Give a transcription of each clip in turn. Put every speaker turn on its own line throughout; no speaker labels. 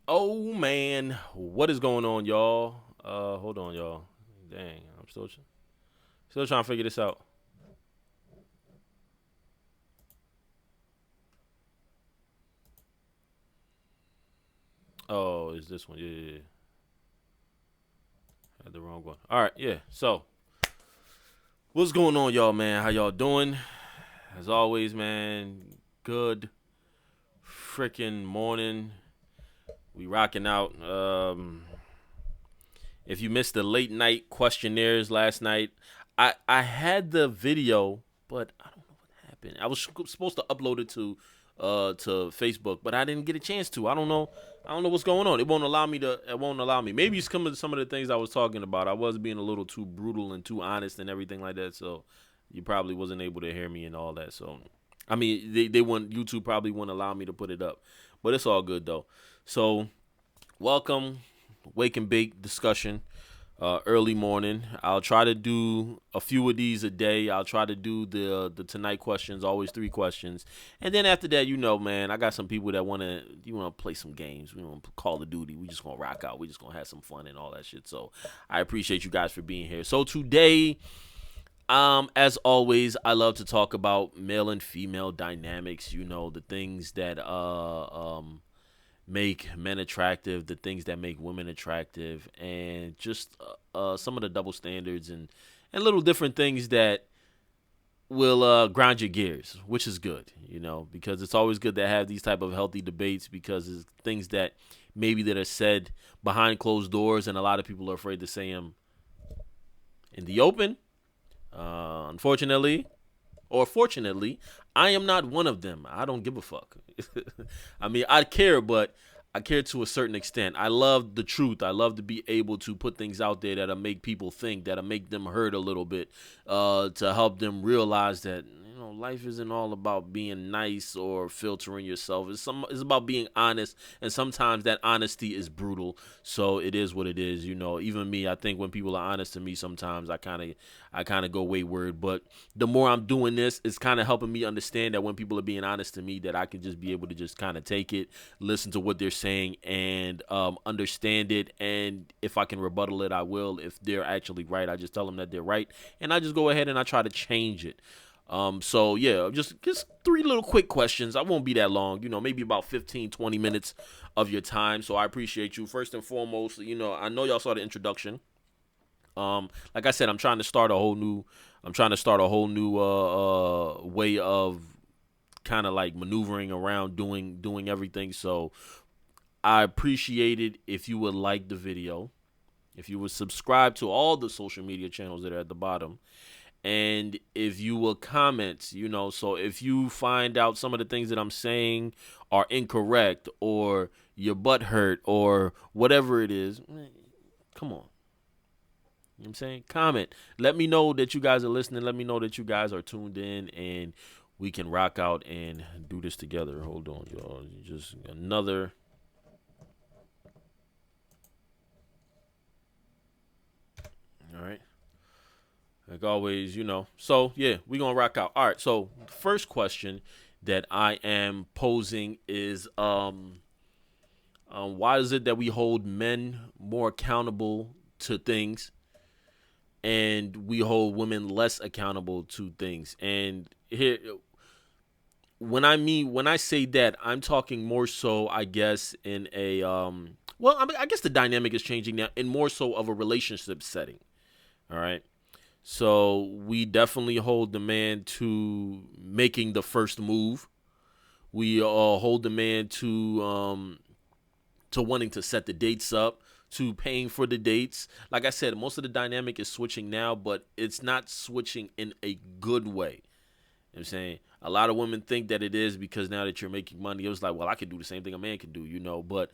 Oh man, what is going on, y'all? Hold on, y'all. Dang, I'm still trying to figure this out. Oh, is this one? Yeah. Had the wrong one. All right, yeah. So, what's going on, y'all, man? How y'all doing? As always, man. Good freaking morning. We rocking out. If you missed the late night questionnaires last night, I had the video, but I don't know what happened. I was supposed to upload it to Facebook, but I didn't get a chance to. I don't know what's going on. It won't allow me to. It won't allow me. Maybe it's coming to some of the things I was talking about. I was being a little too brutal and too honest and everything like that. So you probably wasn't able to hear me and all that. So I mean, they want YouTube probably won't allow me to put it up, but it's all good though. So welcome, wake and bake discussion. Early morning. I'll try to do a few of these a day. I'll try to do the tonight questions, always three questions, and then after that, man, I got some people that wanna play some games. We want to Call of Duty. We just gonna rock out. We just gonna have some fun and all that shit. So I appreciate you guys for being here. So today, as always, I love to talk about male and female dynamics. The things that make men attractive, the things that make women attractive, and just some of the double standards and little different things that will grind your gears, which is good, because it's always good to have these type of healthy debates because it's things that maybe that are said behind closed doors and a lot of people are afraid to say them in the open. Unfortunately, or fortunately, I am not one of them. I don't give a fuck. I mean, I care, but I care to a certain extent. I love the truth. I love to be able to put things out there that'll make people think, that'll make them hurt a little bit, to help them realize that life isn't all about being nice or filtering yourself. It's about being honest, and sometimes that honesty is brutal. So it is what it is. Even me, I think when people are honest to me, sometimes I kind of go wayward. But the more I'm doing this, it's kind of helping me understand that when people are being honest to me, that I can just be able to just kind of take it, listen to what they're saying, and understand it. And if I can rebuttal it, I will. If they're actually right, I just tell them that they're right, and I just go ahead and I try to change it. So yeah, just three little quick questions. I won't be that long, maybe about 15, 20 minutes of your time. So I appreciate you. First and foremost, I know y'all saw the introduction. Like I said, I'm trying to start a whole new way of kind of like maneuvering around doing everything. So I appreciate it if you would like the video, if you would subscribe to all the social media channels that are at the bottom, and if you will comment, so if you find out some of the things that I'm saying are incorrect or your butt hurt or whatever it is, come on. You know what I'm saying? Comment. Let me know that you guys are listening. Let me know that you guys are tuned in and we can rock out and do this together. Hold on, y'all. Just another. All right. Like always, So, yeah, we're going to rock out. All right. So, the first question that I am posing is why is it that we hold men more accountable to things and we hold women less accountable to things? And here, when I say that, I'm talking more so, I guess, in a well, I mean, I guess the dynamic is changing now in more so of a relationship setting. All right. So we definitely hold the man to making the first move. We hold the man to wanting to set the dates up, to paying for the dates. Like I said, most of the dynamic is switching now, but it's not switching in a good way. I'm saying a lot of women think that it is because now that you're making money, it was like, well, I can do the same thing a man can do, But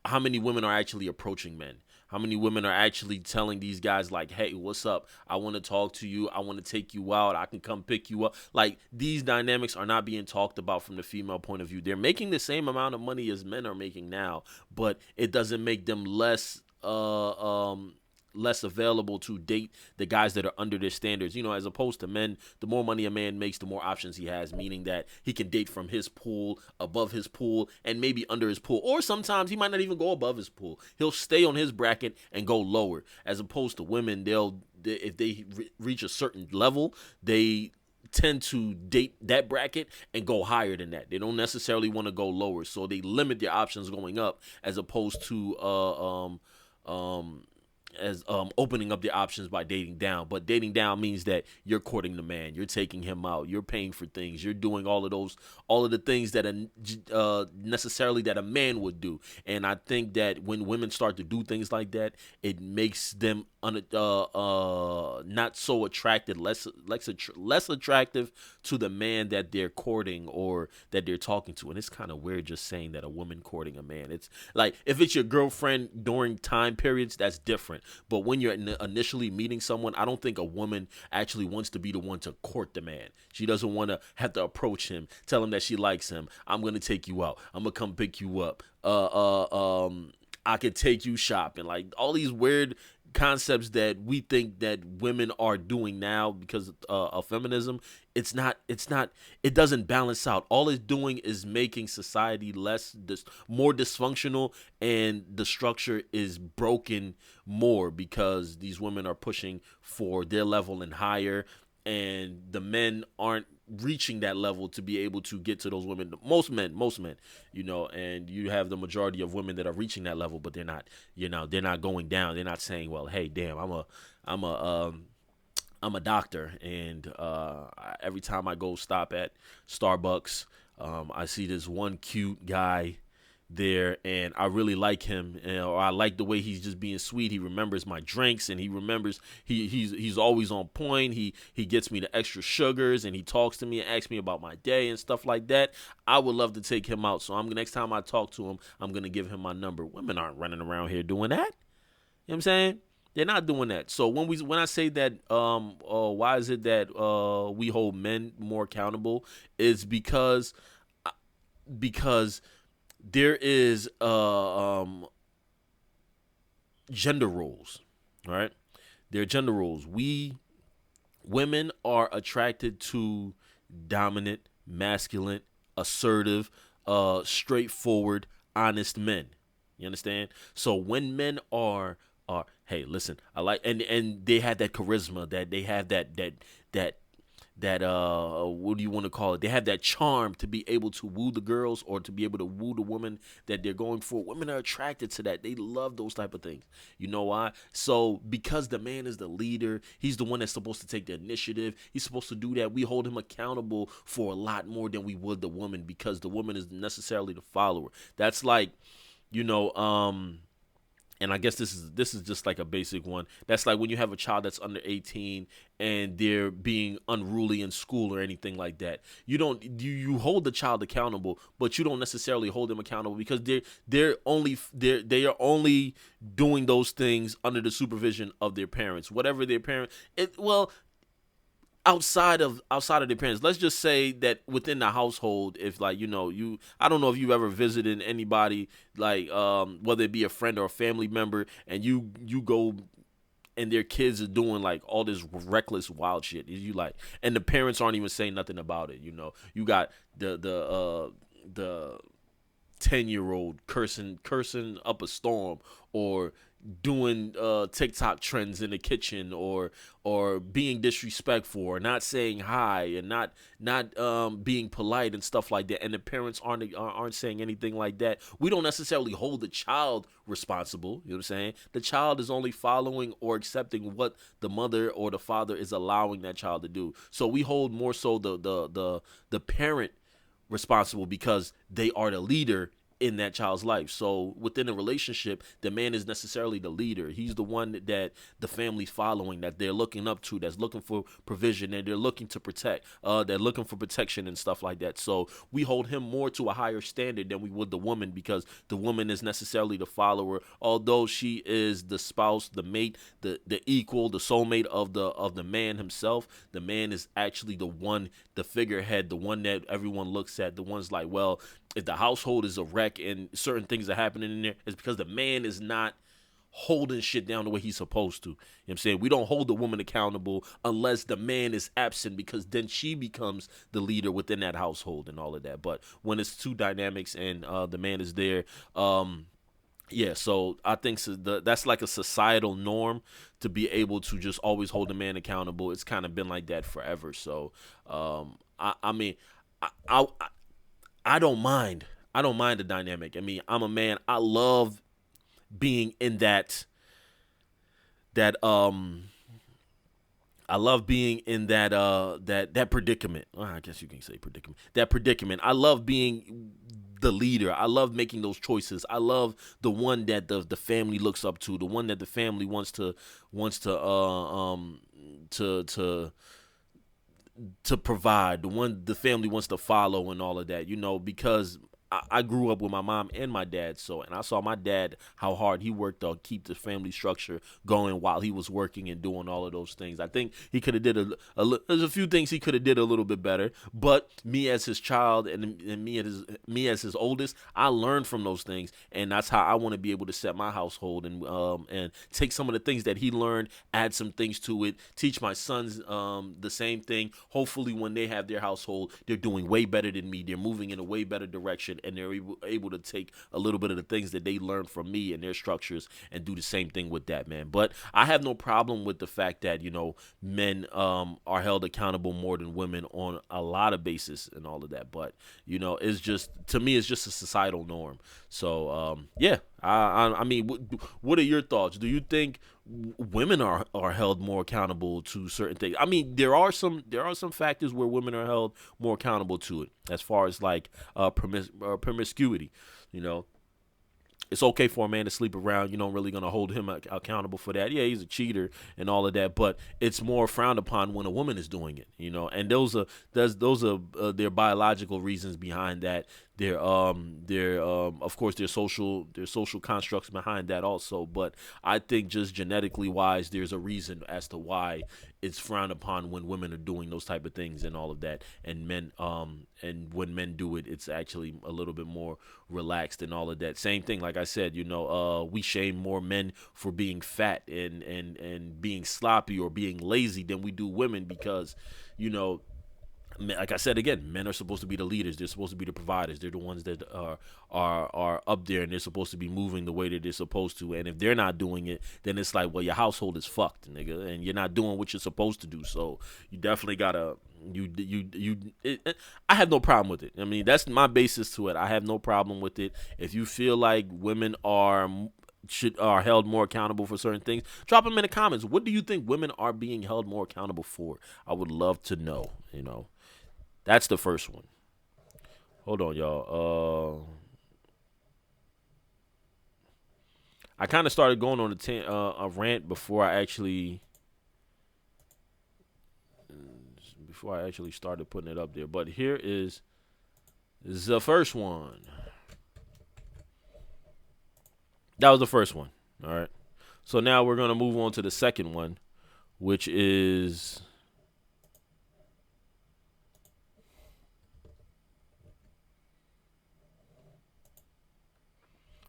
how many women are actually approaching men? How many women are actually telling these guys like, hey, what's up? I want to talk to you. I want to take you out. I can come pick you up. Like these dynamics are not being talked about from the female point of view. They're making the same amount of money as men are making now, but it doesn't make them less less available to date the guys that are under their standards. As opposed to men, the more money a man makes, the more options he has, meaning that he can date from his pool, above his pool, and maybe under his pool. Or sometimes he might not even go above his pool. He'll stay on his bracket and go lower. As opposed to women, if they reach a certain level, they tend to date that bracket and go higher than that. They don't necessarily want to go lower, so they limit their options going up as opposed to opening up the options by dating down. But dating down means that you're courting the man, you're taking him out, you're paying for things, you're doing all of the things that necessarily that a man would do. And I think that when women start to do things like that, it makes them not so attracted, less attractive to the man that they're courting or that they're talking to. And it's kind of weird just saying that a woman courting a man. It's like if it's your girlfriend during time periods, that's different. But when you're initially meeting someone, I don't think a woman actually wants to be the one to court the man. She doesn't want to have to approach him, tell him that she likes him. I'm gonna take you out. I'm gonna come pick you up. I could take you shopping. Like all these weird concepts that we think that women are doing now because of feminism. It doesn't balance out. All it's doing is making society more dysfunctional, and the structure is broken more because these women are pushing for their level and higher, and the men aren't reaching that level to be able to get to those women. Most men, and you have the majority of women that are reaching that level, but they're not going down. They're not saying, well, hey, damn, I'm a doctor, and every time I go stop at Starbucks, I see this one cute guy there, and I really like him, or I like the way he's just being sweet. He remembers my drinks, and he remembers he's always on point. He gets me the extra sugars, and he talks to me and asks me about my day and stuff like that. I would love to take him out, so next time I talk to him, I'm gonna give him my number. Women aren't running around here doing that. You know what I'm saying? They're not doing that. So when I say that, why is it that we hold men more accountable? Is because there is gender roles, right? There are gender roles. Women are attracted to dominant, masculine, assertive, straightforward, honest men. You understand? So when men are hey, listen, I like, and they have that charisma, that they have that what do you want to call it? They have that charm to be able to woo the girls or to be able to woo the woman that they're going for. Women are attracted to that. They love those type of things. You know why? So because the man is the leader, he's the one that's supposed to take the initiative. He's supposed to do that. We hold him accountable for a lot more than we would the woman, because the woman is necessarily the follower. That's like, and I guess this is just like a basic one. That's like when you have a child that's under 18 and they're being unruly in school or anything like that. You hold the child accountable, but you don't necessarily hold them accountable because they are only doing those things under the supervision of their parents. Whatever their parents, outside of their parents. Let's just say that within the household, if I don't know if you've ever visited anybody, like whether it be a friend or a family member, and you go and their kids are doing like all this reckless wild shit. You like, and the parents aren't even saying nothing about it. You got the 10-year-old cursing up a storm, or doing TikTok trends in the kitchen, or being disrespectful, or not saying hi, and not being polite and stuff like that, and the parents aren't saying anything like that. We don't necessarily hold the child responsible. You know what I'm saying? The child is only following or accepting what the mother or the father is allowing that child to do. So we hold more so the parent responsible, because they are the leader in that child's life. So within a relationship, the man is necessarily the leader. He's the one that the family's following, that they're looking up to, that's looking for provision, and they're looking to protect. They're looking for protection and stuff like that. So we hold him more to a higher standard than we would the woman, because the woman is necessarily the follower. Although she is the spouse, the mate, the equal, the soulmate of the man himself, the man is actually the one, the figurehead, the one that everyone looks at, the one's like, well, if the household is a wreck and certain things are happening in there, it's because the man is not holding shit down the way he's supposed to. You know what I'm saying? We don't hold the woman accountable unless the man is absent, because then she becomes the leader within that household and all of that. But when it's two dynamics and the man is there, yeah, so I think that's like a societal norm to be able to just always hold a man accountable. It's kind of been like that forever. So, I mean, I, I I don't mind. I don't mind the dynamic. I mean, I'm a man. I love being in that I love being in that predicament. Well, I guess you can say predicament. That predicament. I love being the leader. I love making those choices. I love the one that the family looks up to, the one that the family wants to provide, the one the family wants to follow and all of that, because I grew up with my mom and my dad, and I saw my dad, how hard he worked to keep the family structure going while he was working and doing all of those things. I think he could have did there's a few things he could have did a little bit better, but me as his child and me as his oldest, I learned from those things, and that's how I want to be able to set my household and take some of the things that he learned, add some things to it, teach my sons the same thing. Hopefully, when they have their household, they're doing way better than me. They're moving in a way better direction, and they're able to take a little bit of the things that they learned from me and their structures and do the same thing with that, man. But I have no problem with the fact that, men are held accountable more than women on a lot of basis and all of that. But, it's just, to me, it's just a societal norm. So, yeah, I mean, what are your thoughts? Do you think women are held more accountable to certain things? I mean, there are some factors where women are held more accountable to it, as far as like promiscuity. You know, it's okay for a man to sleep around. You're not really gonna hold him accountable for that. Yeah, he's a cheater and all of that, but it's more frowned upon when a woman is doing it. And those are their biological reasons behind that. Their of course their social constructs behind that also. But I think just genetically wise, there's a reason as to why it's frowned upon when women are doing those type of things and all of that, and men and when men do it, it's actually a little bit more relaxed and all of that. Same thing, like I said, we shame more men for being fat and being sloppy or being lazy than we do women, because like I said again, men are supposed to be the leaders. They're supposed to be the providers. They're the ones that are up there, and they're supposed to be moving the way that they're supposed to. And if they're not doing it, then it's like, well, your household is fucked, nigga, and you're not doing what you're supposed to do. So you definitely gotta I have no problem with it. I mean, that's my basis to it. I have no problem with it. If you feel like women are held more accountable for certain things, drop them in the comments. What do you think women are being held more accountable for? I would love to know. That's the first one. Hold on, y'all. I kind of started going on a rant before I actually started putting it up there. But here is the first one. That was the first one. All right. So now we're gonna move on to the second one, which is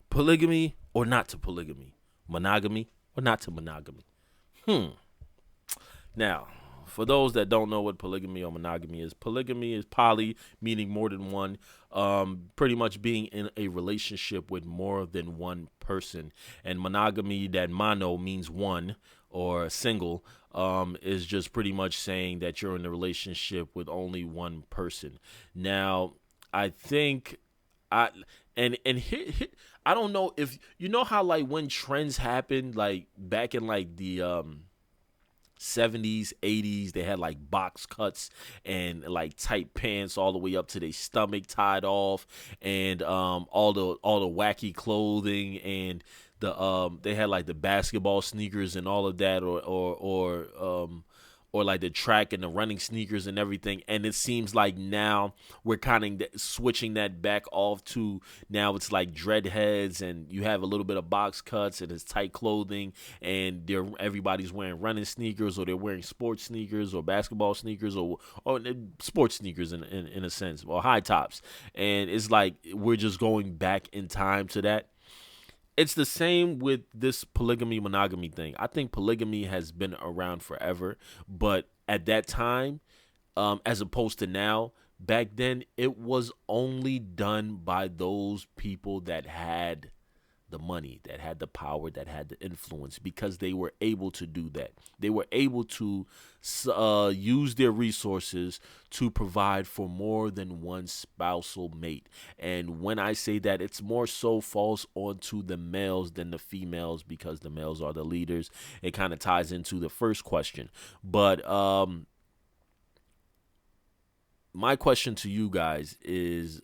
polygamy or not to polygamy, monogamy or not to monogamy. Now, for those that don't know what polygamy or monogamy is poly, meaning more than one, pretty much being in a relationship with more than one person. And monogamy, that mono means one or single, is just pretty much saying that you're in a relationship with only one person. Now, I think here, I don't know if you know how, like, when trends happen, like back in like the 70s, 80s, they had like box cuts and like tight pants all the way up to their stomach tied off, and all the wacky clothing, and they had like the basketball sneakers and all of that, or like the track and the running sneakers and everything. And it seems like now we're kind of switching that back off to, now it's like dreadheads, and you have a little bit of box cuts and it's tight clothing, and everybody's wearing running sneakers, or they're wearing sports sneakers or basketball sneakers, or sports sneakers in a sense, or high tops. And it's like we're just going back in time to that. it's the same with this polygamy monogamy thing. I think polygamy has been around forever, but at that time, as opposed to now, back then it was only done by those people that had the money, that had the power, that had the influence, because they were able to do that. They were able to use their resources to provide for more than one spousal mate. And when I say that, it's more so falls onto the males than the females, because the males are the leaders. It kind of ties into the first question. But my question to you guys is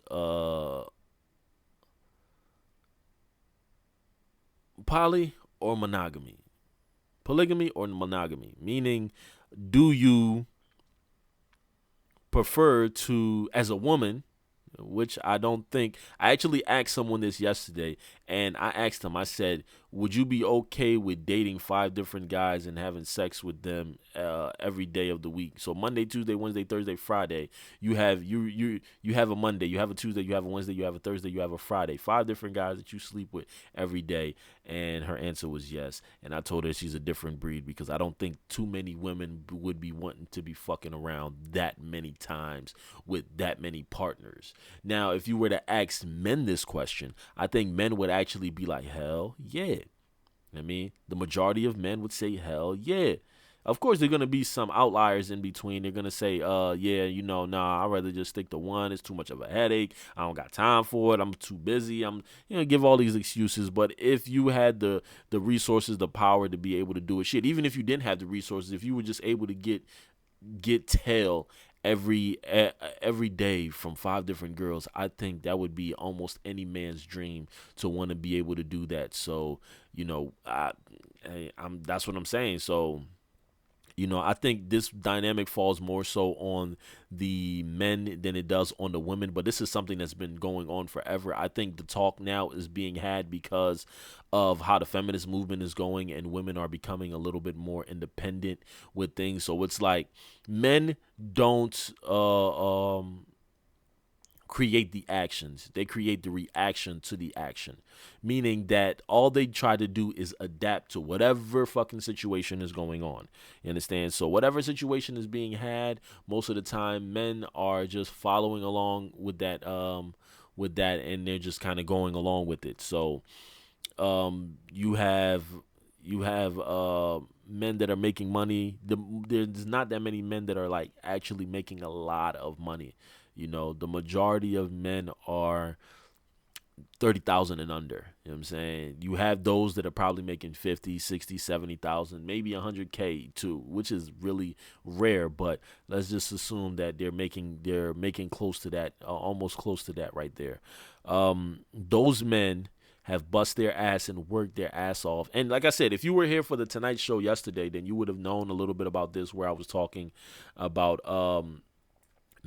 poly or monogamy? Polygamy or monogamy? Meaning, do you prefer to, as a woman, which I don't think, I actually asked someone this yesterday, and I asked them, I said, would you be okay with dating 5 different guys and having sex with them every day of the week? So Monday, Tuesday, Wednesday, Thursday, Friday. You have a Monday, you have a Tuesday, you have a Wednesday, you have a Thursday, you have a Friday. 5 different guys that you sleep with every day. And her answer was yes. And I told her she's a different breed, because I don't think too many women would be wanting to be fucking around that many times with that many partners. Now, if you were to ask men this question, I think men would actually be like, hell yeah. I mean, the majority of men would say, hell yeah. Of course, there are going to be some outliers in between. They're going to say, yeah, nah, I'd rather just stick to one. It's too much of a headache. I don't got time for it. I'm too busy. Give all these excuses. But if you had the resources, the power to be able to do it, shit, even if you didn't have the resources, if you were just able to get tail every day from 5 different girls, I think that would be almost any man's dream to want to be able to do that. So, that's what I'm saying. So, I think this dynamic falls more so on the men than it does on the women, but this is something that's been going on forever. I think the talk now is being had because of how the feminist movement is going, and women are becoming a little bit more independent with things. So it's like men don't create the actions. They create the reaction to the action. Meaning that all they try to do is adapt to whatever fucking situation is going on. You understand? So whatever situation is being had, most of the time men are just following along with that, and they're just kind of going along with it. So you have men that are making money. There's not that many men that are like actually making a lot of money. The majority of men are 30,000 and under. You know what I'm saying? You have those that are probably making 50, 60, 70,000, maybe 100K too, which is really rare, but let's just assume that they're making close to that, almost close to that right there. Those men have bust their ass and worked their ass off. And like I said, if you were here for the Tonight Show yesterday, then you would have known a little bit about this, where I was talking about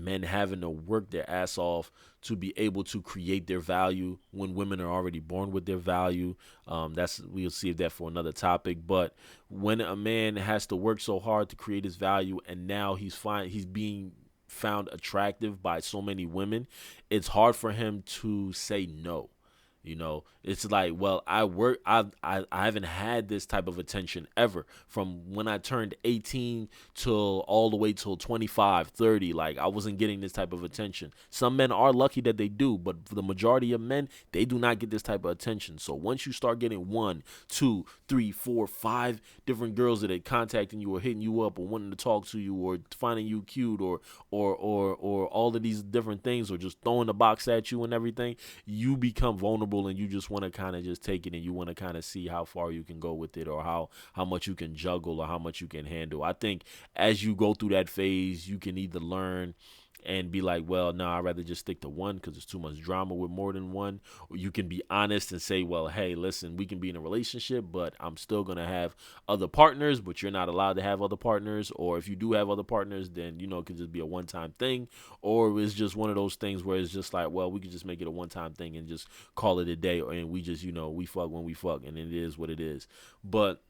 men having to work their ass off to be able to create their value when women are already born with their value. We'll save that for another topic. But when a man has to work so hard to create his value, and now he's being found attractive by so many women, it's hard for him to say no. It's like, well, I haven't had this type of attention ever from when I turned 18 till all the way till 25, 30. Like, I wasn't getting this type of attention. Some men are lucky that they do, but for the majority of men, they do not get this type of attention. So once you start getting 1, 2, 3, 4, 5 different girls that are contacting you or hitting you up or wanting to talk to you or finding you cute or all of these different things, or just throwing the box at you and everything, you become vulnerable, and you just want to kind of just take it, and you want to kind of see how far you can go with it, or how much you can juggle, or how much you can handle. I think as you go through that phase, you can either learn and be like, well, no, I'd rather just stick to one because there's too much drama with more than one. Or you can be honest and say, well, hey, listen, we can be in a relationship, but I'm still going to have other partners, but you're not allowed to have other partners. Or if you do have other partners, then, it could just be a one-time thing. Or it's just one of those things where it's just like, well, we could just make it a one-time thing and just call it a day. And we just, we fuck when we fuck, and it is what it is. But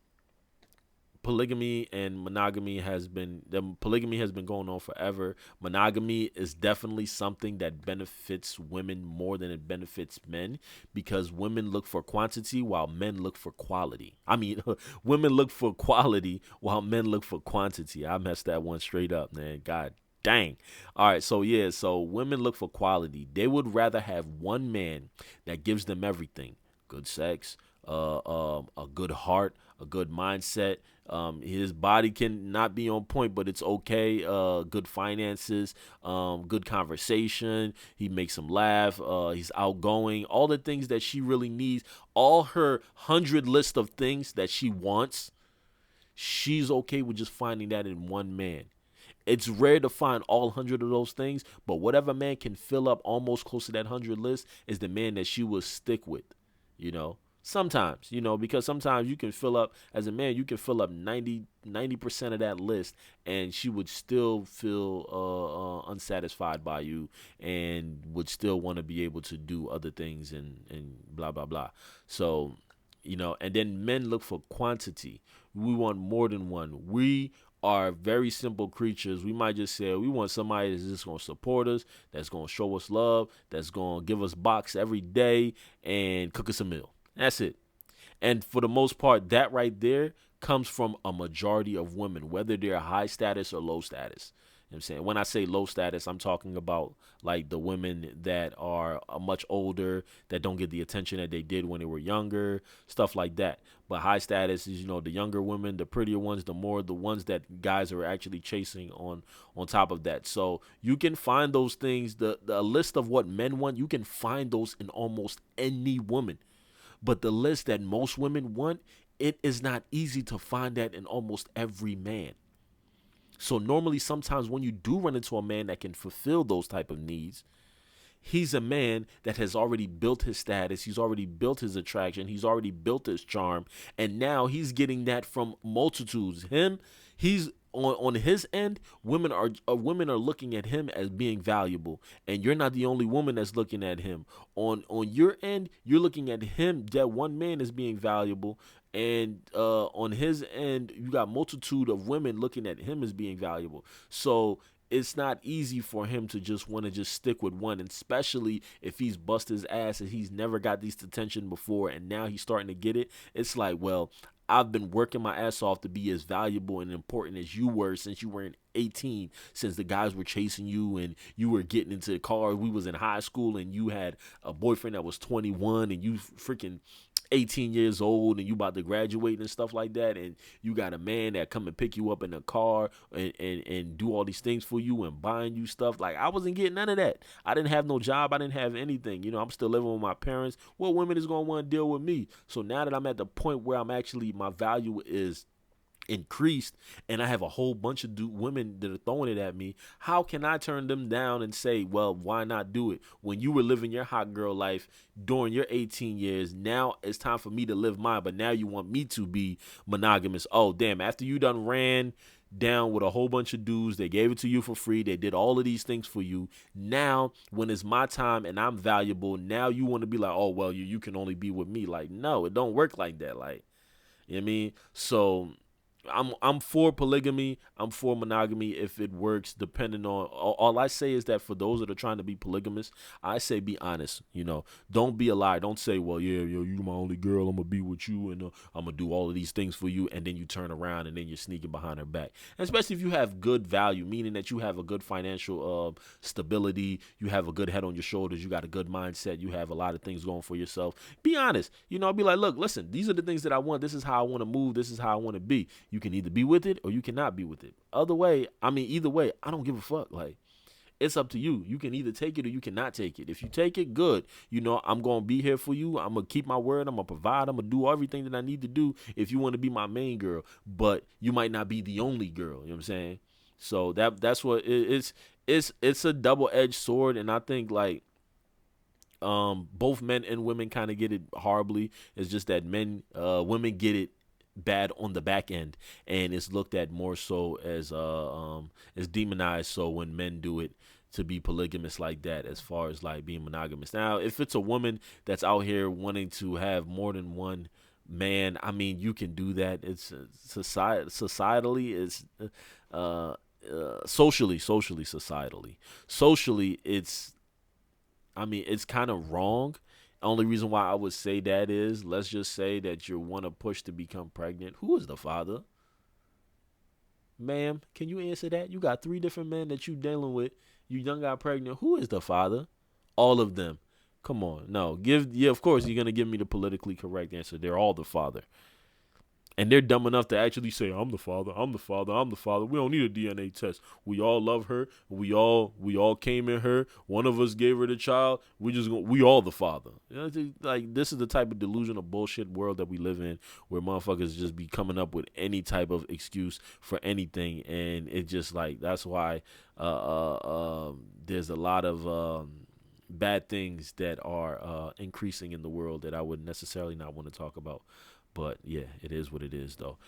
polygamy and monogamy has been the polygamy has been going on forever. Monogamy is definitely something that benefits women more than it benefits men because women look for quantity while men look for quality. I mean, women look for quality while men look for quantity. I messed that one straight up, man. God dang. All right, so yeah, so women look for quality. They would rather have one man that gives them everything: good sex, a good heart, a good mindset. His body can not be on point, but it's okay. Good finances, good conversation. He makes them laugh. He's outgoing. All the things that she really needs. All her 100 list of things that she wants. She's okay with just finding that in one man. It's rare to find all 100 of those things, but whatever man can fill up almost close to that 100 list is the man that she will stick with, you know. Sometimes, because sometimes you can fill up, as a man, you can fill up 90% of that list and she would still feel unsatisfied by you and would still want to be able to do other things and blah, blah, blah. So, and then men look for quantity. We want more than one. We are very simple creatures. We might just say we want somebody that's just going to support us, that's going to show us love, that's going to give us box every day and cook us a meal. That's it. And for the most part, that right there comes from a majority of women, whether they're high status or low status. You know what I'm saying? When I say low status, I'm talking about like the women that are much older, that don't get the attention that they did when they were younger, stuff like that. But high status is, the younger women, the prettier ones, the ones that guys are actually chasing on top of that. So you can find those things, the list of what men want, you can find those in almost any woman. But the list that most women want, it is not easy to find that in almost every man. So normally, sometimes when you do run into a man that can fulfill those type of needs, he's a man that has already built his status. He's already built his attraction. He's already built his charm. And now he's getting that from multitudes. He's on his end, women are looking at him as being valuable, and you're not the only woman that's looking at him. On your end, you're looking at him, that one man, as being valuable, and on his end, you got multitude of women looking at him as being valuable. So it's not easy for him to just want to just stick with one, and especially if he's bust his ass and he's never got this attention before, and now he's starting to get it. It's like, well, I've been working my ass off to be as valuable and important as you were since you were 18, since the guys were chasing you and you were getting into the car. We was in high school and you had a boyfriend that was 21 and you freaking 18 years old and you about to graduate and stuff like that, and you got a man that come and pick you up in a car and do all these things for you and buying you stuff. Like, I wasn't getting none of that. I didn't have no job. I didn't have anything. I'm still living with my parents. What women is going to want to deal with me? So now that I'm at the point where my value is increased and I have a whole bunch of women that are throwing it at me, how can I turn them down and say, well, why not do it? When you were living your hot girl life during your 18 years, now it's time for me to live mine, but now you want me to be monogamous. Oh, damn, after you done ran down with a whole bunch of dudes, they gave it to you for free, they did all of these things for you. Now, when it's my time and I'm valuable, now you want to be like, oh, well, you can only be with me. Like, no, it don't work like that. Like, you know what I mean? So I'm for polygamy. I'm for monogamy if it works, depending on all I say is that for those that are trying to be polygamous, I say be honest. Don't be a liar. Don't say, well, yeah, you my only girl, I'm gonna be with you and I'm gonna do all of these things for you, and then you turn around and then you're sneaking behind her back. And especially if you have good value, meaning that you have a good financial stability, you have a good head on your shoulders, you got a good mindset, you have a lot of things going for yourself. Be honest. Be like, look, listen, these are the things that I want. This is how I want to move. This is how I want to be. You can either be with it or you cannot be with it. Either way, I don't give a fuck. Like, it's up to you. You can either take it or you cannot take it. If you take it, good. I'm going to be here for you. I'm going to keep my word. I'm going to provide. I'm going to do everything that I need to do if you want to be my main girl. But you might not be the only girl. You know what I'm saying? So that's what it's a double-edged sword. And I think, like, both men and women kind of get it horribly. It's just that women get it bad on the back end, and it's looked at more so as demonized. So when men do it, to be polygamous like that, as far as like being monogamous. Now, if it's a woman that's out here wanting to have more than one man, I mean, you can do that. It's societally, it's socially, it's, I mean, it's kind of wrong. Only reason why I would say that is, let's just say that you want to push to become pregnant. Who is the father? Ma'am, can you answer that? You got three different men that you dealing with. You done got pregnant. Who is the father? All of them. Come on. No. Yeah, of course you're gonna give me the politically correct answer. They're all the father. And they're dumb enough to actually say, I'm the father, I'm the father, I'm the father. We don't need a DNA test. We all love her. We all came in her. One of us gave her the child. We all the father. You know, like, this is the type of delusional bullshit world that we live in, where motherfuckers just be coming up with any type of excuse for anything. And it just, like, that's why there's a lot of bad things that are increasing in the world that I would necessarily not want to talk about. But yeah, it is what it is, though.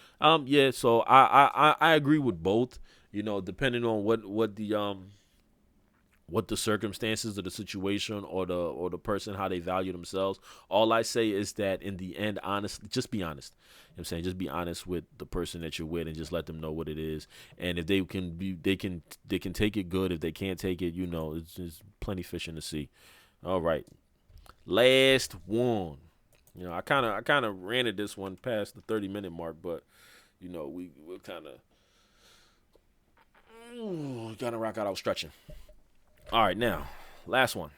Yeah. So I agree with both. You know, depending on what the circumstances of the situation, or the person, how they value themselves. All I say is that in the end, honestly, just be honest. You know what I'm saying, just be honest with the person that you're with, and just let them know what it is. And if they can be, they can take it good. If they can't take it, it's plenty fish in the sea. All right, last one. I kind of ranted this one past the 30-minute mark, but we're kind of rock out. I was stretching. All right, now last one.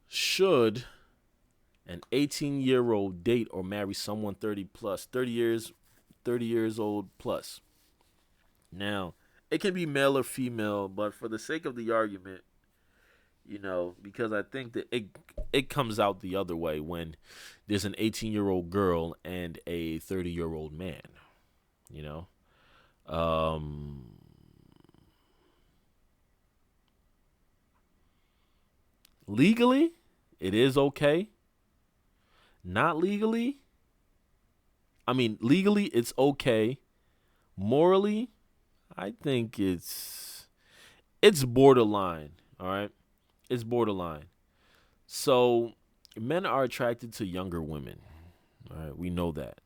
Should an 18-year-old date or marry someone 30 plus, 30 years old plus? Now, it can be male or female, but for the sake of the argument, because I think that it comes out the other way when there's an 18-year-old girl and a 30-year-old man. You know, um, legally, it is okay. Not legally, I mean, legally, it's okay. Morally, I think it's borderline. All right, it's borderline. So, men are attracted to younger women. All right, we know that.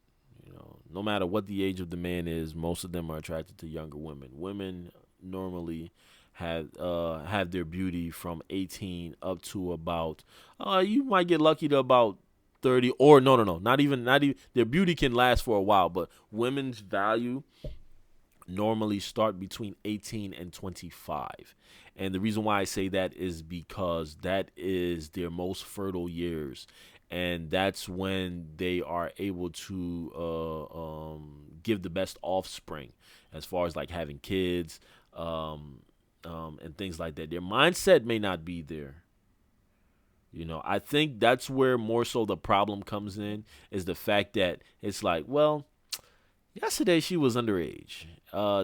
No matter what the age of the man is, most of them are attracted to younger women. Women normally have their beauty from 18 up to about, you might get lucky to about 30, or no, not even their beauty can last for a while, but women's value normally start between 18 and 25. And the reason why I say that is because that is their most fertile years. And that's when they are able to give the best offspring, as far as like having kids, and things like that. Their mindset may not be there. I think that's where more so the problem comes in, is the fact that it's like, well, yesterday she was underage.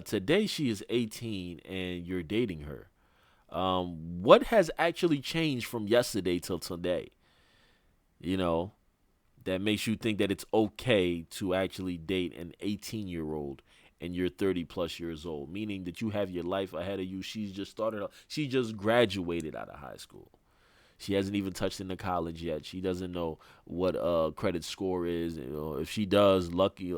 Today she is 18 and you're dating her. What has actually changed from yesterday till today? You know, that makes you think that it's okay to actually date an 18-year-old and you're 30 plus years old, meaning that you have your life ahead of you. She just graduated out of high school. She hasn't even touched into college yet. She doesn't know what credit score is. If she does, lucky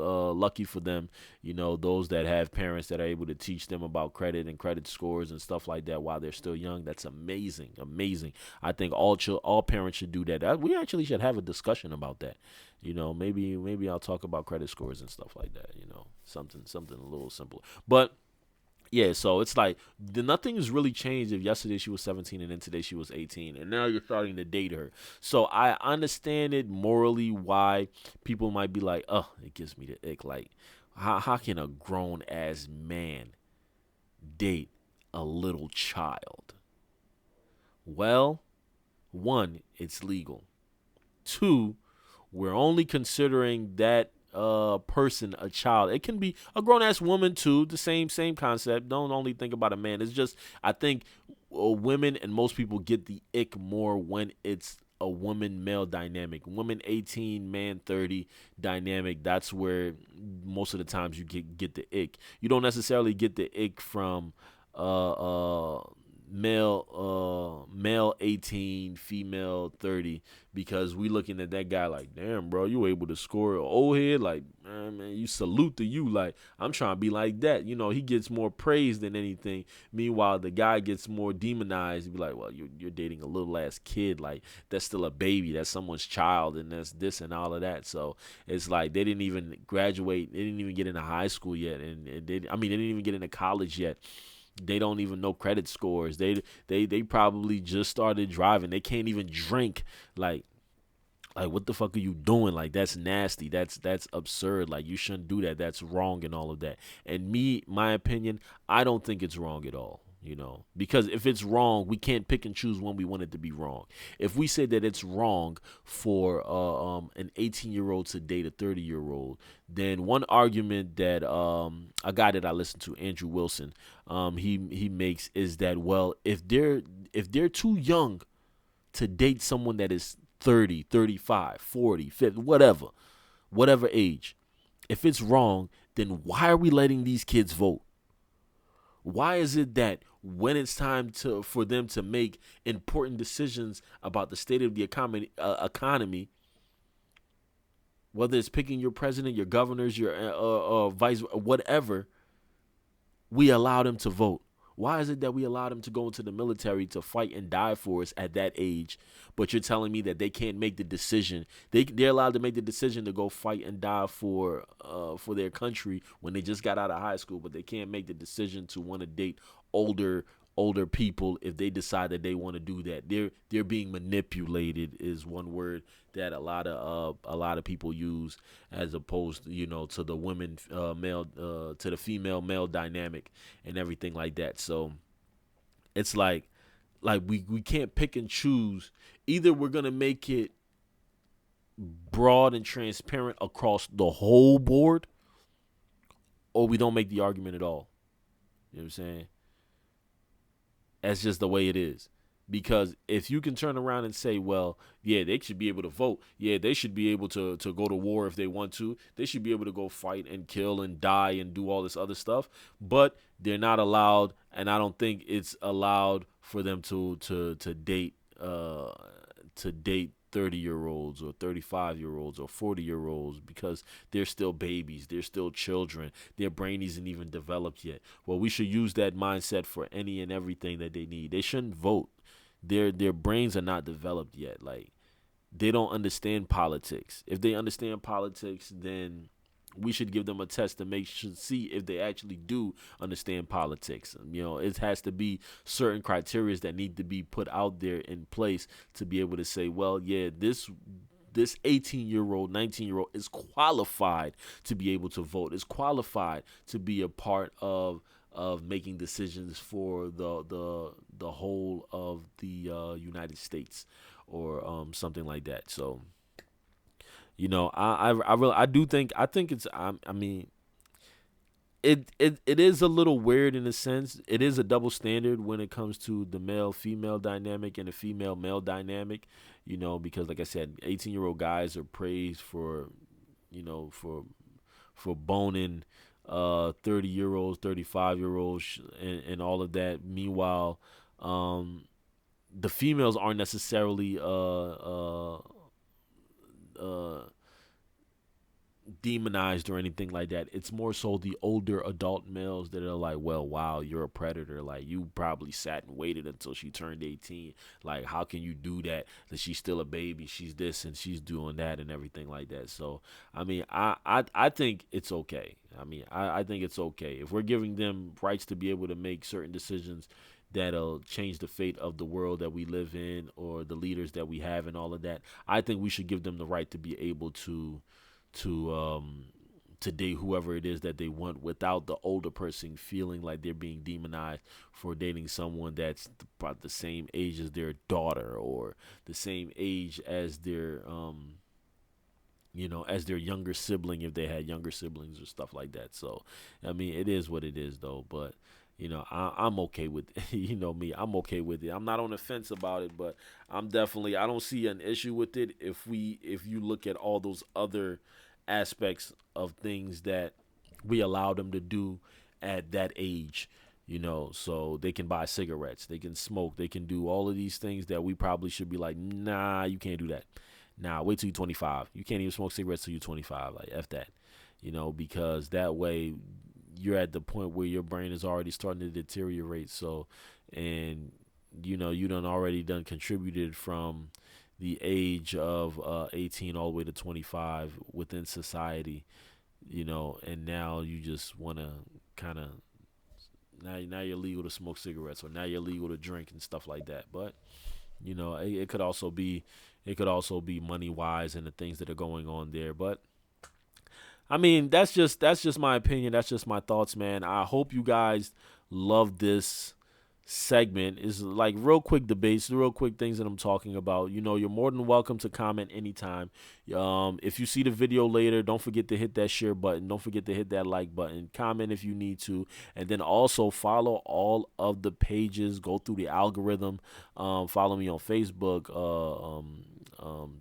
for them. Those that have parents that are able to teach them about credit and credit scores and stuff like that while they're still young. That's amazing, amazing. I think all parents should do that. We actually should have a discussion about that. Maybe I'll talk about credit scores and stuff like that. Something a little simpler, but. Yeah, so it's like nothing has really changed if yesterday she was 17 and then today she was 18, and now you're starting to date her. So I understand it morally why people might be like, oh, it gives me the ick. Like, how can a grown ass man date a little child? Well, one, it's legal. Two, we're only considering that person a child. It can be a grown ass woman too. The same concept. Don't only think about a man. It's just, I think women and most people get the ick more when it's a woman male dynamic. Woman 18, man 30 dynamic. That's where most of the times you get the ick. You don't necessarily get the ick from male 18, female 30, because we looking at that guy like, damn, bro, you able to score an old head, like, man, you salute to you, like, I'm trying to be like that. He gets more praise than anything. Meanwhile, the guy gets more demonized. Be like, well, you're dating a little ass kid, like, that's still a baby, that's someone's child, and that's this and all of that. So it's like they didn't even graduate, they didn't even get into high school yet, and they didn't even get into college yet. They don't even know credit scores. They probably just started driving. They can't even drink. Like what the fuck are you doing? Like, that's nasty. That's absurd. Like, you shouldn't do that. That's wrong and all of that. And my opinion, I don't think it's wrong at all. Because if it's wrong, we can't pick and choose when we want it to be wrong. If we say that it's wrong for an 18-year-old to date a 30-year-old, then one argument that a guy that I listen to, Andrew Wilson, he makes is that, well, if they're too young to date someone that is 30, 35, 40, 50, whatever age, if it's wrong, then why are we letting these kids vote? Why is it that when it's time for them to make important decisions about the state of the economy, whether it's picking your president, your governors, your vice, whatever, we allow them to vote? Why is it that we allow them to go into the military to fight and die for us at that age, but you're telling me that they can't make the decision? They're allowed to make the decision to go fight and die for their country when they just got out of high school, but they can't make the decision to want to date older people if they decide that they want to do that. They're being manipulated is one word that a lot of people use, as opposed to the women male to the female male dynamic and everything like that. So it's like we can't pick and choose. Either we're gonna make it broad and transparent across the whole board, or we don't make the argument at all. You know what I'm saying? That's just the way it is. Because if you can turn around and say, well, yeah, they should be able to vote. Yeah, they should be able to go to war if they want to. They should be able to go fight and kill and die and do all this other stuff. But they're not allowed, and I don't think it's allowed for them to date 30-year-olds or 35-year-olds or 40-year-olds, because they're still babies, they're still children, their brain isn't even developed yet. Well, we should use that mindset for any and everything that they need. They shouldn't vote. Their brains are not developed yet. Like, they don't understand politics. If they understand politics, then we should give them a test to see if they actually do understand politics. It has to be certain criteria that need to be put out there in place to be able to say, well, yeah, this 18-year-old, 19-year-old is qualified to be able to vote, is qualified to be a part of making decisions for the whole of the United States, or something like that. So, I do think, it's, I mean, it is a little weird in a sense. It is a double standard when it comes to the male female dynamic and the female male dynamic, because like I said, 18-year-old guys are praised for, for boning 30-year-olds, 35-year-olds, and all of that. Meanwhile, the females aren't necessarily demonized or anything like that. It's more so the older adult males that are like, well, wow, you're a predator. Like, you probably sat and waited until she turned 18. Like, how can you do that? That she's still a baby. She's this and she's doing that and everything like that. So, I mean, I think it's okay. I think it's okay. If we're giving them rights to be able to make certain decisions that'll change the fate of the world that we live in, or the leaders that we have and all of that, I think we should give them the right to be able to date whoever it is that they want, without the older person feeling like they're being demonized for dating someone that's about the same age as their daughter, or the same age as their as their younger sibling, if they had younger siblings or stuff like that. So, I mean, it is what it is, though. But I'm okay with me. I'm okay with it. I'm not on the fence about it, but I don't see an issue with it if you look at all those other aspects of things that we allow them to do at that age. So they can buy cigarettes, they can smoke, they can do all of these things that we probably should be like, nah, you can't do that. Nah, wait till you're 25. You can't even smoke cigarettes till you're 25. Like, F that, because that way you're at the point where your brain is already starting to deteriorate. So, and, you done already done contributed from the age of 18 all the way to 25 within society, and now you just want to kind of, now you're legal to smoke cigarettes, or now you're legal to drink and stuff like that. But it could also be money wise and the things that are going on there. But I mean, that's just my opinion. That's just my thoughts, man. I hope you guys love this segment. Is like real quick debates, real quick things that I'm talking about. You're more than welcome to comment anytime. If you see the video later, don't forget to hit that share button. Don't forget to hit that like button. Comment if you need to, and then also follow all of the pages. Go through the algorithm. Follow me on Facebook,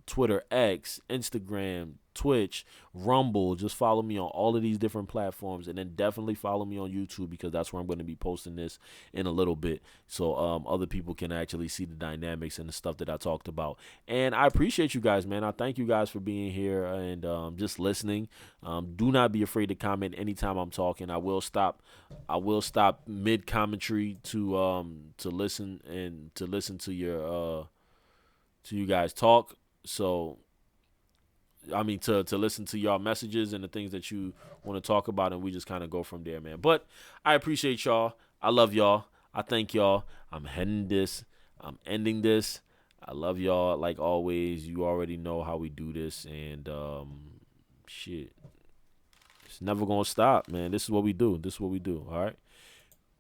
Twitter, X, Instagram, Twitch, Rumble. Just follow me on all of these different platforms, and then definitely follow me on YouTube, because that's where I'm going to be posting this in a little bit, so other people can actually see the dynamics and the stuff that I talked about. And I appreciate you guys, man. I thank you guys for being here and just listening. Do not be afraid to comment anytime I'm talking. I will stop mid commentary to listen to you guys talk. So I mean, to listen to y'all messages and the things that you want to talk about, and we just kind of go from there, man. But I appreciate y'all. I love y'all. I thank y'all. I'm ending this. I love y'all like always. You already know how we do this, and shit, it's never gonna stop, man. This is what we do. All right.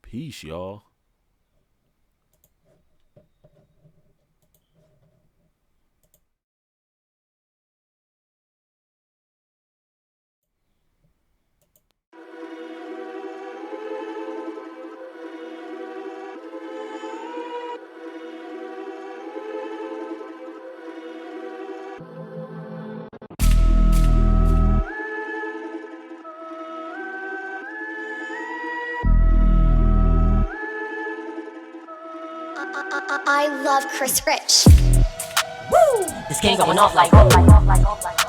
Peace, y'all.
I love Chris Rich.
This game going off like.